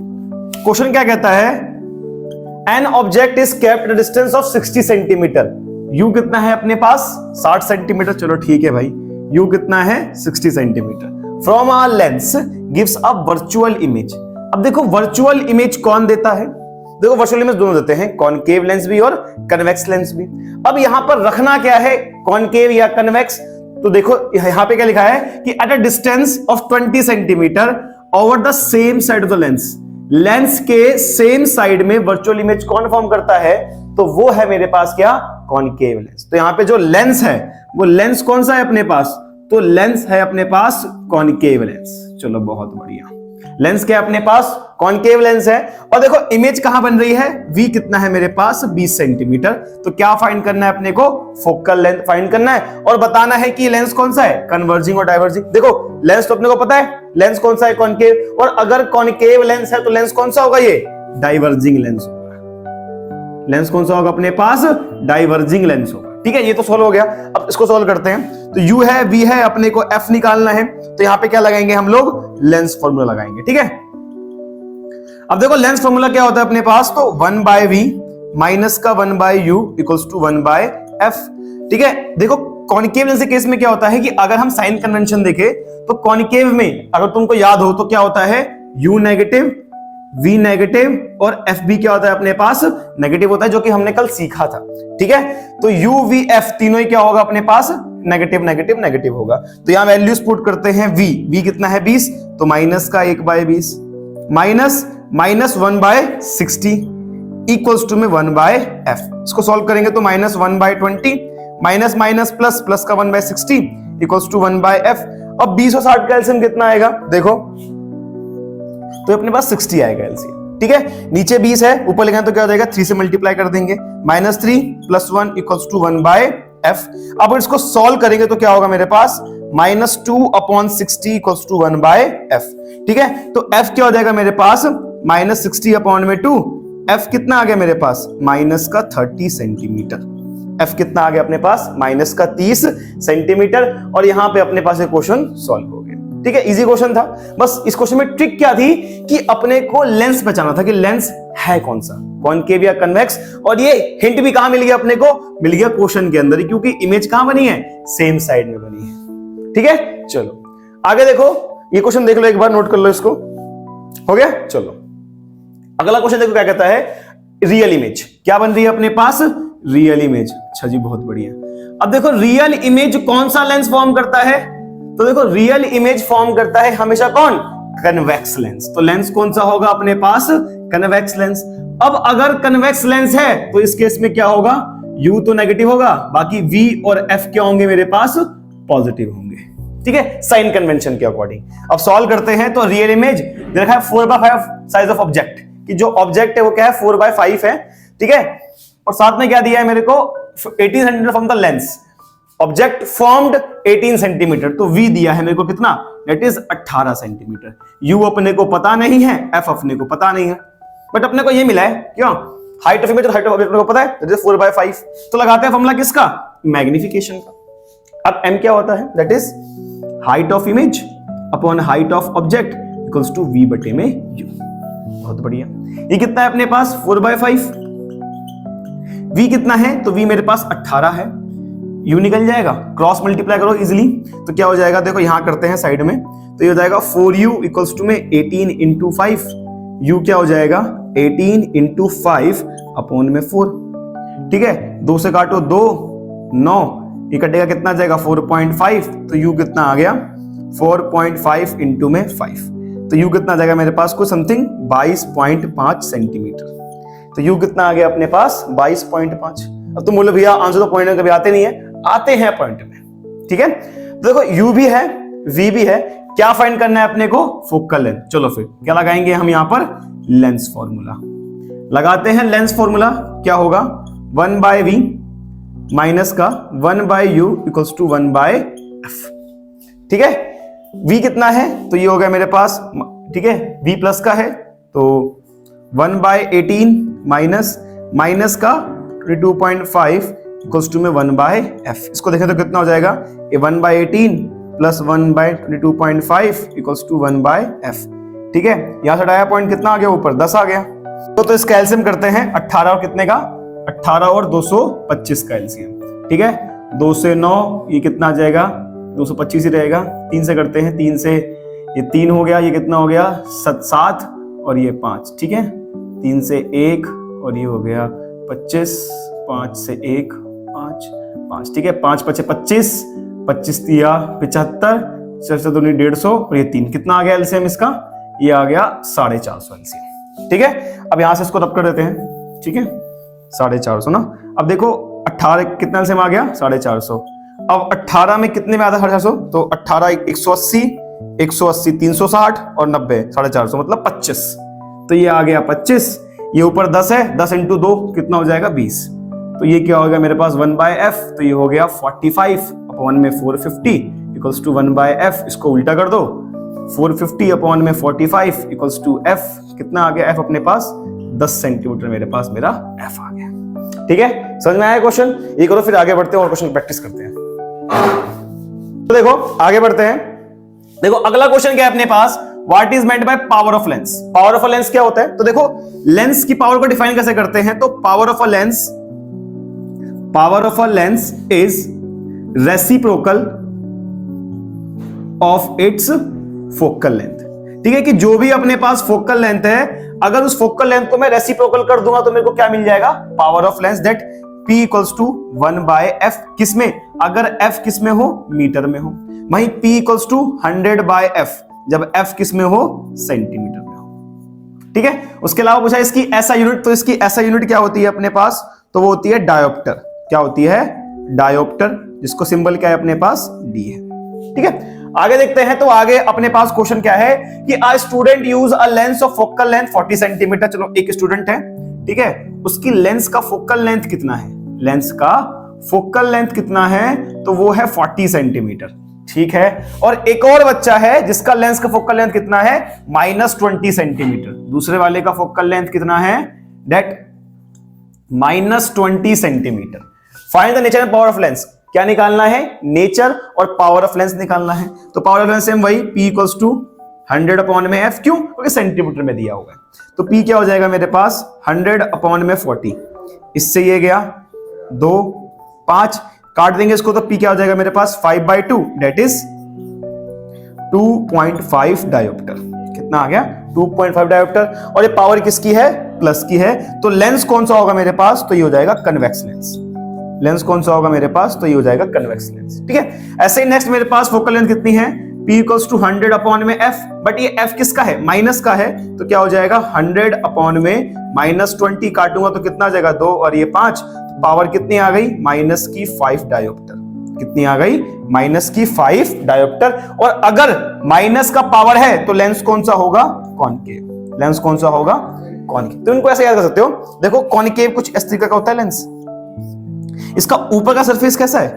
S1: क्वेश्चन क्या कहता है? An object is kept at distance of 60 centimetre. You कितना है अपने पास? 60 सेंटीमीटर। चलो ठीक है भाई, यू कितना है? 60 centimetre. From a lens gives a virtual image. अब देखो वर्चुअल इमेज कौन देता है? देखो वर्चुअल इमेज दोनों देते हैं, कॉनकेव लेंस भी और कन्वेक्स लेंस भी। अब यहां पर रखना क्या है? कॉनकेव या कन्वेक्स? तो देखो यहां पे क्या लिखा है कि at a distance of 20 centimetre over the same side of the lens. Lens के सेम साइड में वर्चुअल इमेज कौन फॉर्म करता है? तो वो है मेरे पास क्या? Concave lens. तो यहां पे जो लेंस है वो लेंस कौन सा है अपने पास? तो लेंस है अपने पास कॉनकेव लेंस। चलो बहुत बढ़िया। लेंस क्या अपने पास? कॉनकेव लेंस है। और देखो इमेज कहां बन रही है? v कितना है मेरे पास? 20 सेंटीमीटर। तो क्या फाइंड करना है अपने को? फोकल लेंथ फाइंड करना है और बताना है कि लेंस कौन सा है? कन्वर्जिंग और डाइवर्जिंग। देखो लेंस तो अपने को पता है, लेंस कौन सा है? कॉनकेव। और अगर कॉनकेव लेंस है तो लेंस कौन सा होगा? ये डाइवर्जिंग लेंस होगा। लेंस कौन सा होगा अपने पास? डाइवर्जिंग लेंस होगा, ठीक है। ये तो सोल्व हो गया। अब इसको सोल्व करते हैं। तो u है, v है, अपने को f निकालना है। तो यहां पे क्या लगाएंगे हम लोग? लेंस फॉर्मूला लगाएंगे, ठीक है। अब देखो लेंस फॉर्मूला क्या होता है अपने पास? तो 1/v माइनस का 1/u इक्वल्स टू 1/f, ठीक है। देखो कॉनकेव लेंस के केस में क्या होता है कि अगर हम साइन कन्वेंशन देखें तो कॉनकेव में अगर तुमको याद हो तो क्या होता है? u नेगेटिव, v नेगेटिव और f भी क्या होता है अपने पास? नेगेटिव होता है, जो कि हमने कल सीखा था, ठीक है। तो u v f तीनों ही क्या होगा अपने पास? नेगेटिव नेगेटिव नेगेटिव होगा। तो यहां वैल्यूज पुट करते हैं। v कितना है? 20, तो माइनस का 1/20 माइनस -1/60 इक्वल्स टू में 1/f। इसको सॉल्व करेंगे तो -1/20 माइनस माइनस प्लस प्लस का 1/60 इक्वल्स टू 1/f। अब 20 और 60 का एलसीएम कितना आएगा? देखो तो अपने पास 60 आएगा एलसीएम, ठीक है। नीचे 20 है, ऊपर लिखना तो क्या हो जाएगा? 3 से मल्टीप्लाई कर देंगे। -3 + 1 इक्वल्स टू 1/f। अब इसको सॉल्व करेंगे तो क्या होगा मेरे पास? -2/60 इक्वल्स टू 1/f, ठीक है। तो f क्या हो जाएगा मेरे पास? -60/2। f कितना आ गया मेरे पास? -30 सेंटीमीटर। f कितना आ गया अपने पास? -30 सेंटीमीटर। और यहां पे अपने पास एक क्वेश्चन सॉल्व हो गया। ठीक है, इजी क्वेश्चन था। बस इस क्वेश्चन में ट्रिक क्या थी कि अपने को लेंस पहचाना था कि लेंस है कौन सा, कॉनकेव या कन्वेक्स। और ये हिंट भी कहां मिल गया अपने को, मिल गया क्वेश्चन के अंदर ही, क्योंकि इमेज कहां बनी है, सेम साइड में बनी है। ठीक है, चलो आगे देखो, ये क्वेश्चन देख लो एक बार, नोट कर लो इसको। हो गया, चलो अगला क्वेश्चन देखो क्या कहता है, रियल इमेज क्या बन रही है अपने पास, रियल इमेज। अच्छा जी, बहुत बढ़िया। अब देखो रियल इमेज कौन सा लेंस फॉर्म करता है, तो देखो रियल इमेज फॉर्म करता है हमेशा कौन, कन्वेक्स लेंस। तो लेंस कौन सा होगा अपने पास, कन्वेक्स लेंस। अब अगर कन्वेक्स लेंस है तो इस केस में क्या होगा, U तो नेगेटिव होगा, बाकी V और F क्या होंगे मेरे पास, पॉजिटिव होंगे। ठीक है, साइन कन्वेंशन के अकॉर्डिंग। अब सॉल्व करते हैं। तो रियल इमेज देखा है 4/5 साइज ऑफ ऑब्जेक्ट, कि जो ऑब्जेक्ट है वो क्या है 4/5 है। ठीक है, और साथ में क्या दिया है मेरे को, 18 centimetre from the lens, object formed 18 centimetre. तो V दिया है मेरे को कितना, दैट इज 18 सेंटीमीटर। U अपने को पता नहीं है, F अपने को पता नहीं है, बट अपने को ये मिला है क्यों, हाइट ऑफ इमेज और हाइट ऑफ ऑब्जेक्ट को पता है, दैट इज 4/5। तो लगाते हैं फॉर्मूला किसका, मैग्निफिकेशन का। अब M क्या होता है, that is height of image upon height of object equals to V बटे में U। बहुत बढ़िया। ये कितना है अपने पास, 4/5। V कितना है, तो V मेरे पास 18 है, U निकल जाएगा, क्रॉस मल्टीप्लाई करो इजिली, तो क्या हो जाएगा, देखो यहां करते हैं साइड में, तो ये हो जाएगा 4U इक्वल्स टू में 18 इंटू 5। U क्या हो जाएगा, 18 इंटू 5 अपॉन में 4। ठीक है, 2 से काटो 2, 9, ये कटेगा कितना जाएगा 4.5, तो U कितना आ गया 4.5 इंटू में 5, तो U कितना जाएगा मेरे पास को समथिंग 22.5 सेंटीमीटर। तो U कितना आ गया अपने पास 22.5। अब तुम बोलो भैया आंसर तो पॉइंट में कभी आते नहीं है, आते हैं पॉइंट में। ठीक है, तो देखो U भी है, V भी है, क्या फाइंड करना है अपने को, फोकल लेंथ। चलो फिर क्या लगाएंगे हम यहां पर, लेंस फॉर्मूला लगाते हैं। लेंस फॉर्मूला क्या होगा, 1/V माइनस का 1/U इक्वल्स टू 1/F। ठीक है, V कितना है, तो ये हो गया मेरे पास, ठीक है, V प्लस का है, तो 1/18 माइनस का 22.5 इक्वल्स टू में 1/F। इसको देखें तो कितना हो जाएगा, ये 1/18 प्लस 1/22.5 इक्वल्स टू 1/F। ठीक है, यहां से हटाया पॉइंट कितना आ गया, ऊपर 10 आ गया। तो इसका एलसीएम करते हैं, 18 और कितने का, 18 और 225 का एलसीएम। ठीक है, 2 से 9 ये कितना आ जाएगा, 225 ही रहेगा। 3 से करते हैं, 3 से ये 3 हो गया, ये कितना हो गया 7 और ये 5। ठीक है, 3 से 1 और ये हो गया 25, 5 से 1 5। ठीक है, 5 × 25, 25 दिया 75, 4 2 150 और ये 3 कितना आ गया एलसीएम इसका, ये आ गया 450 एलसीएम। ठीक है, अब यहां से इसको रब कर देते हैं। ठीक है, 450 ना। अब देखो 18 कितना एलसीएम आ गया 450। अब 18 में कितने में आता है 450, तो 18 180 360 और 90 450 मतलब 25। तो ये आ गया 25, ये ऊपर 10 है, 10 इंटू 2 कितना हो जाएगा 20। तो ये क्या हो गया मेरे पास 1/F, तो ये हो गया 45 अपॉन में 450 इक्वल्स टू 1/F। इसको उल्टा कर दो, 450 अपॉन में 45 इक्वल्स टू F। कितना आ गया F अपने पास, 10 सेंटीमीटर मेरे पास मेरा F आ गया। ठीक है, समझ में आया क्वेश्चन, ये करो फिर आगे बढ़ते हैं और क्वेश्चन प्रैक्टिस करते हैं। तो देखो आगे बढ़ते हैं। देखो अगला क्वेश्चन क्या है अपने पास, what is meant by power of lens. Power of a lens क्या होता है, तो देखो लेंस की पावर को डिफाइन कैसे करते हैं, तो power of a lens is reciprocal of its focal length. ठीक है, कि जो भी अपने पास फोकल लेंथ है, अगर उस फोकल लेंथ को मैं रेसिप्रोकल कर दूंगा तो मेरे को क्या मिल जाएगा, power of lens, that P equals to 1/F। किसमें, अगर F किसमें हो, मीटर में हो। वहीं P इक्वल्स टू 100/F जब F किसमें हो, सेंटीमीटर में हो। ठीक है, उसके अलावा पूछा इसकी ऐसा यूनिट, तो इसकी ऐसा यूनिट क्या होती है अपने पास, तो वो होती है डायोप्टर। क्या होती है, डायोप्टर, जिसको सिंबल क्या है अपने पास, D है। ठीक है, आगे देखते हैं। तो आगे अपने पास क्वेश्चन क्या है कि a student use a lens of focal length 40 centimetre. चलो एक स्टूडेंट है, ठीक है, उसकी लेंस का फोकल लेंथ कितना है, लेंस का फोकल लेंथ कितना है, तो वो है 40 सेंटीमीटर। ठीक है, और एक और बच्चा है जिसका लेंस का फोकल लेंथ कितना है, -20 सेंटीमीटर। दूसरे वाले का फोकल लेंथ कितना है, that -20 centimetre. Find the nature and power of lens. क्या निकालना है? नेचर और पावर ऑफ लेंस निकालना है। तो पावर ऑफ लेंस सेम वही, P इक्वल्स टू 100 अपॉन में F, क्यों? क्योंकि सेंटीमीटर में दिया हुआ है। तो P क्या हो जाएगा मेरे पास? 100 अपॉन में 40, इससे ये गया 2, 5 काट देंगे इसको, तो P क्या हो जाएगा मेरे पास? 5/2 डेट इज 2.5 डायोप्टर। कितना आ गया? 2.5 डायोप्टर। और ये पावर किसकी है? प्लस की है। तो लेंस कौन सा होगा मेरे पास? तो ये हो जाएगा कन्वेक्स लेंस। लेंस कौन सा होगा मेरे पास? तो ये हो जाएगा कन्वेक्स लेंस। ठीक है, ऐसे ही नेक्स्ट मेरे पास फोकल लेंथ कितनी है? P इक्वल्स टू 100 अपॉन में F, बट ये F किसका है? माइनस का है। तो क्या हो जाएगा? 100 अपॉन में -20 काटूंगा तो कितना आ जाएगा? 2 और ये 5। पावर कितनी आ गई? माइनस की 5 डायोप्टर। कितनी आ गई? माइनस की 5 डायोप्टर। और अगर माइनस का पावर है तो लेंस कौन सा होगा? कॉनकेव। लेंस कौन सा होगा? कॉनकेव। तो इनको ऐसे याद कर सकते हो। देखो कॉनकेव कुछ इस तरीके का होता है लेंस, इसका ऊपर का सरफेस कैसा है?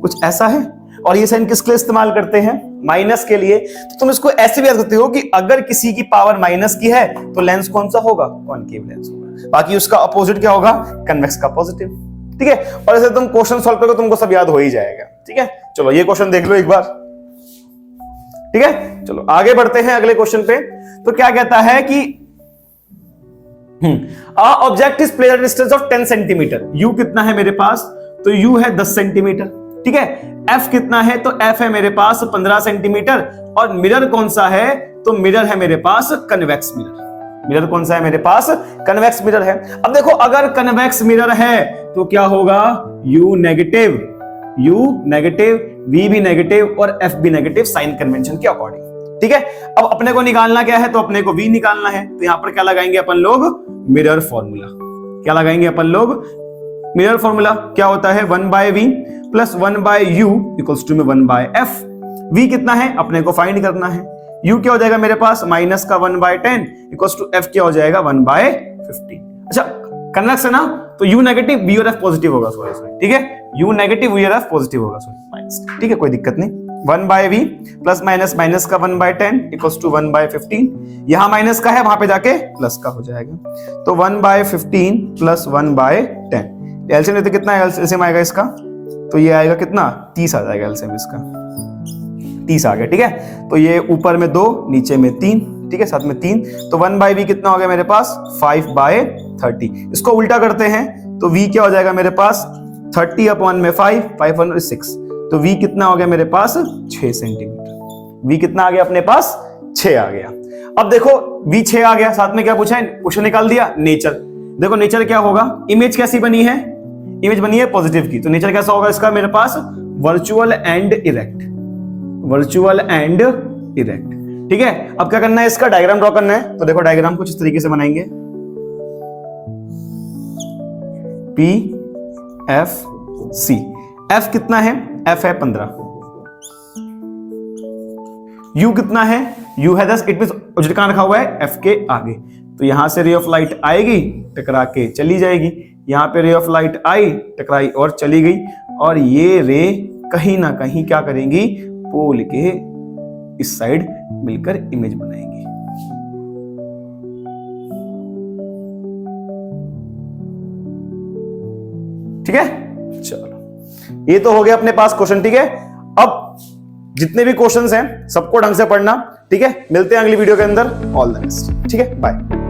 S1: कुछ ऐसा है। और ये साइन किसके लिए इस्तेमाल करते हैं? माइनस के लिए। तो तुम इसको ऐसे भी याद करते हो कि अगर किसी की पावर माइनस की है तो लेंस कौन सा होगा? कॉनकेव लेंस होगा। बाकी उसका अपोजिट क्या होगा? कन्वेक्स का पॉजिटिव। ठीक है, और ऐसे तुम क्वेश्चन सॉल्व करोगे तुमको सब याद हो ही जाएगा। ठीक है, चलो ये क्वेश्चन देख लो एक बार। ठीक है, चलो आगे बढ़ते हैं अगले क्वेश्चन पे। तो क्या कहता है कि object is place at distance of 10 centimetre. You कितना है मेरे पास? तो यू है 10 सेंटीमीटर। ठीक है, एफ कितना है? तो एफ है मेरे पास 15 सेंटीमीटर। और मिरर कौन सा है? तो मिरर है मेरे पास कन्वेक्स मिरर। मिरर कौन सा है मेरे पास? कन्वेक्स मिरर है। अब देखो अगर कन्वेक्स मिरर है तो क्या होगा? U नेगेटिव, V भी नेगेटिव और F भी नेगेटिव साइन कन्वेंशन के अकॉर्डिंग। ठीक है, अब अपने को निकालना क्या है? तो अपने को V निकालना है। तो यहां पर क्या लगाएंगे अपन लोग? Mirror formula. क्या लगाएंगे अपन लोग? Mirror formula. क्या होता है? 1/V plus 1/U equals to में 1/F। V कितना है? अपने को फाइंड करना है। U क्या हो जाएगा मेरे पास? माइनस का 1/10 इक्वल्स टू F क्या हो जाएगा? 1/50। अच्छा कन्वेक्स है ना, तो U नेगेटिव, V और F पॉजिटिव होगा। सॉरी, ठीक है, U नेगेटिव, V और F पॉजिटिव होगा। सॉरी माइनस, ठीक है, कोई दिक्कत नहीं। 1/V प्लस माइनस का 1/10 इक्वल्स टू 1/15। यहां माइनस का है, वहां पे जाके प्लस का हो जाएगा। तो 1/15 प्लस 1/10 एलसीएम लेते कितना एलसीएम आएगा इसका? तो ये आएगा कितना? 30 आ जाएगा एलसीएम इसका। 30 आ गया। ठीक है, तो ये ऊपर में 2 नीचे में 3, ठीक है, साथ में 3। तो 1/V कितना हो गया मेरे पास? 5/30। इसको उल्टा करते हैं तो V क्या हो जाएगा मेरे पास? 30 अपॉन में 5, 506। तो V कितना हो गया मेरे पास? 6 सेंटीमीटर। V कितना आ गया अपने पास? 6 आ गया। अब देखो V 6 आ गया, साथ में क्या पूछा है? क्वेश्चन निकाल दिया, नेचर। देखो नेचर क्या होगा? इमेज कैसी बनी है? इमेज बनी है पॉजिटिव की। तो नेचर कैसा होगा इसका मेरे पास? Virtual and erect. Virtual and erect. ठीक है, अब क्या करना है? इसका डायग्राम ड्रॉ करना है। तो देखो डायग्राम कुछ इस तरीके से बनाएंगे। P F C। F कितना है? F है 15। U कितना है? U है 10। इट मींस ऑब्जेक्ट कहां रखा हुआ है? F के आगे। तो यहां से रे ऑफ लाइट आएगी, टकरा के चली जाएगी। यहां पे रे ऑफ लाइट आई, टकराई और चली गई। और ये रे कहीं ना कहीं क्या करेंगी? पोल के इस साइड मिलकर इमेज बनाएंगी। ठीक है, चलो ये तो हो गया अपने पास क्वेश्चन। ठीक है, अब जितने भी क्वेश्चंस हैं सबको ढंग से पढ़ना। ठीक है, मिलते हैं अगली वीडियो के अंदर। All the best. ठीक है, बाय।